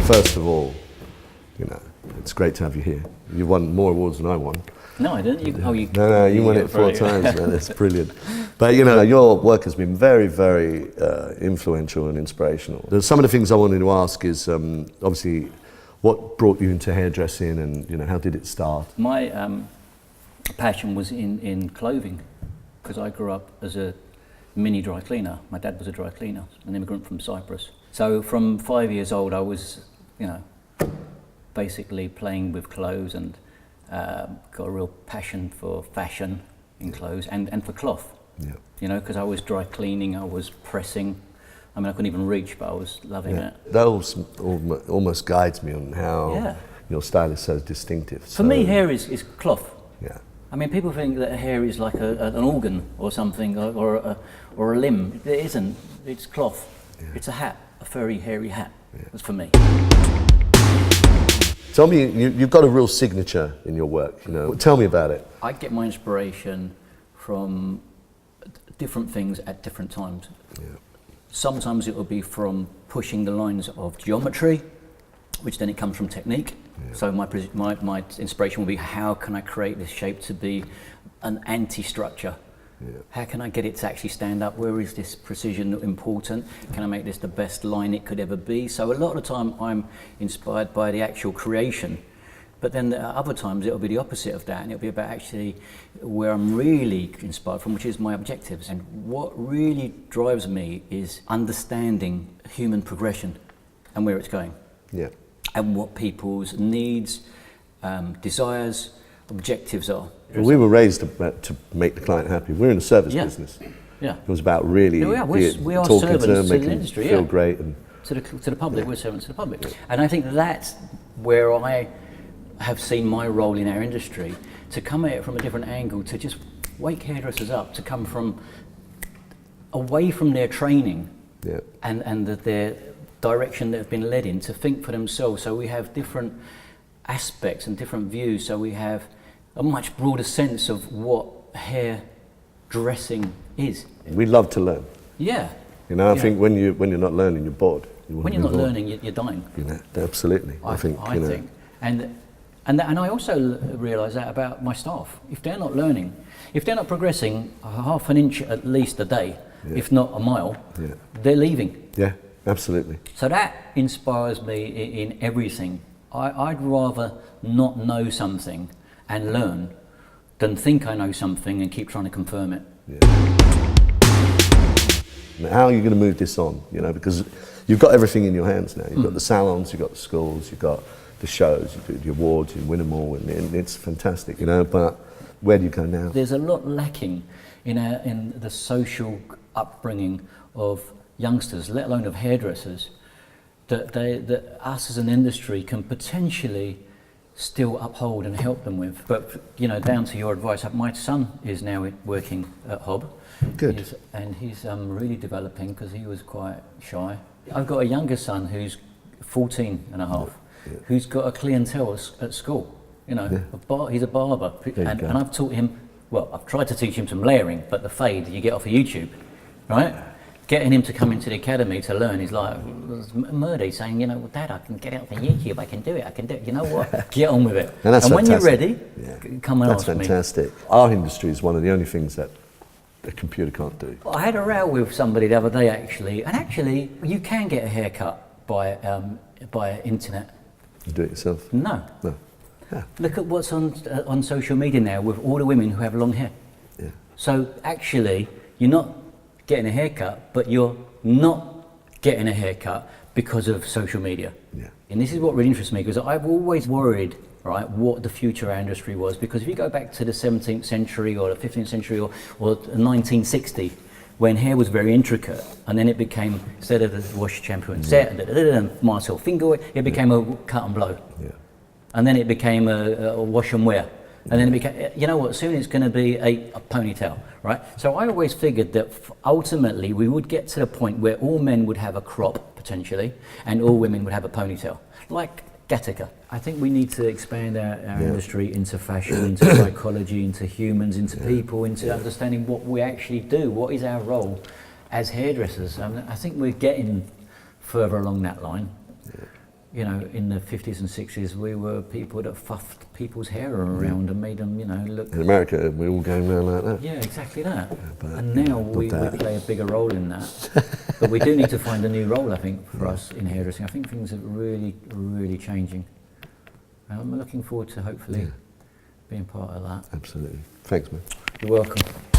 first of all, you know, it's great to have you here. You've won more awards than I won. No, I didn't. No, you won it 4 times, man. It's brilliant. But you know, your work has been very, very influential and inspirational. Some of the things I wanted to ask is obviously, what brought you into hairdressing, and you know, how did it start? My passion was in clothing, because I grew up as a mini dry cleaner. My dad was a dry cleaner, an immigrant from Cyprus. So from 5 years old, I was, you know, basically playing with clothes, and got a real passion for fashion in clothes and for cloth. Yeah. You know, because I was dry cleaning, I was pressing. I mean, I couldn't even reach, but I was loving it. That almost guides me on how your style is so distinctive. For me, hair is cloth. Yeah. I mean, people think that hair is like an organ or something, or a limb. It isn't. It's cloth. Yeah. It's a hat, a furry, hairy hat. Yeah. That's for me. Tell me, you've got a real signature in your work, you know. Tell me about it. I get my inspiration from different things at different times. Yeah. Sometimes it will be from pushing the lines of geometry, which then it comes from technique. Yeah. So my inspiration will be, how can I create this shape to be an anti-structure? Yeah. How can I get it to actually stand up? Where is this precision important? Can I make this the best line it could ever be? So a lot of the time I'm inspired by the actual creation, but then other times it'll be the opposite of that, and it'll be about actually where I'm really inspired from, which is my objectives. And what really drives me is understanding human progression and where it's going. Yeah. And what people's needs, desires, objectives are. Well, we were raised to make the client happy. We're in the service business. Yeah. It was about really we are talking servants to them, to making the industry, them feel great. And to the public, we're servants to the public. Yeah. And I think that's where I have seen my role in our industry, to come at it from a different angle, to just wake hairdressers up, to come from away from their training and their direction they've been led in, to think for themselves. So we have different aspects and different views, so we have a much broader sense of what hair dressing is. We love to learn. Yeah. You know, I think when you're not learning, you're bored. When you're not learning, you're dying. You know, absolutely. I think. And I also realise that about my staff. If they're not learning, if they're not progressing half an inch at least a day, if not a mile, they're leaving. Yeah, absolutely. So that inspires me in everything. I'd rather not know something and learn than think I know something and keep trying to confirm it. Yeah. Now, how are you going to move this on? You know, because you've got everything in your hands now. You've got the salons, you've got the schools, you've got the shows, you do the awards, you win them all, and it's fantastic, you know, but where do you go now? There's a lot lacking in the social upbringing of youngsters, let alone of hairdressers, that us as an industry can potentially still uphold and help them with. But, you know, down to your advice, my son is now working at Hob. Good. He's really developing, because he was quite shy. I've got a younger son who's 14 and a half. Who's got a clientele at school, you know, he's a barber, and I've taught him, well, I've tried to teach him some layering, but the fade you get off of YouTube, right? Getting him to come into the academy to learn is like Murdy saying, you know, well, Dad, I can get it off of YouTube, I can do it, you know what, get on with it. And when you're ready, come and ask me. That's fantastic. Our industry is one of the only things that a computer can't do. I had a row with somebody the other day, actually, you can get a haircut by internet. You do it yourself? No. Yeah. Look at what's on social media now with all the women who have long hair. Yeah. So actually, you're not getting a haircut, but you're not getting a haircut because of social media. Yeah. And this is what really interests me, because I've always worried, right, what the future of our industry was. Because if you go back to the 17th century or the 15th century or 1960, when hair was very intricate, and then it became, instead of the wash, shampoo and set, and Marcel finger, it became a cut and blow. Yeah. And then it became a wash and wear. And then it became, you know what, soon it's going to be a ponytail, right? So I always figured that ultimately we would get to the point where all men would have a crop, potentially, and all women would have a ponytail, like Gattaca. I think we need to expand our industry into fashion, into psychology, into humans, into people, into understanding what we actually do. What is our role as hairdressers? I think we're getting further along that line. you know, in the 50s and 60s, we were people that fuffed people's hair around and made them, you know, look... In America, we're all going around like that. Yeah, exactly that. But, and now we play a bigger role in that. But we do need to find a new role, I think, for us in hairdressing. I think things are really, really changing. I'm looking forward to hopefully being part of that. Absolutely. Thanks, man. You're welcome.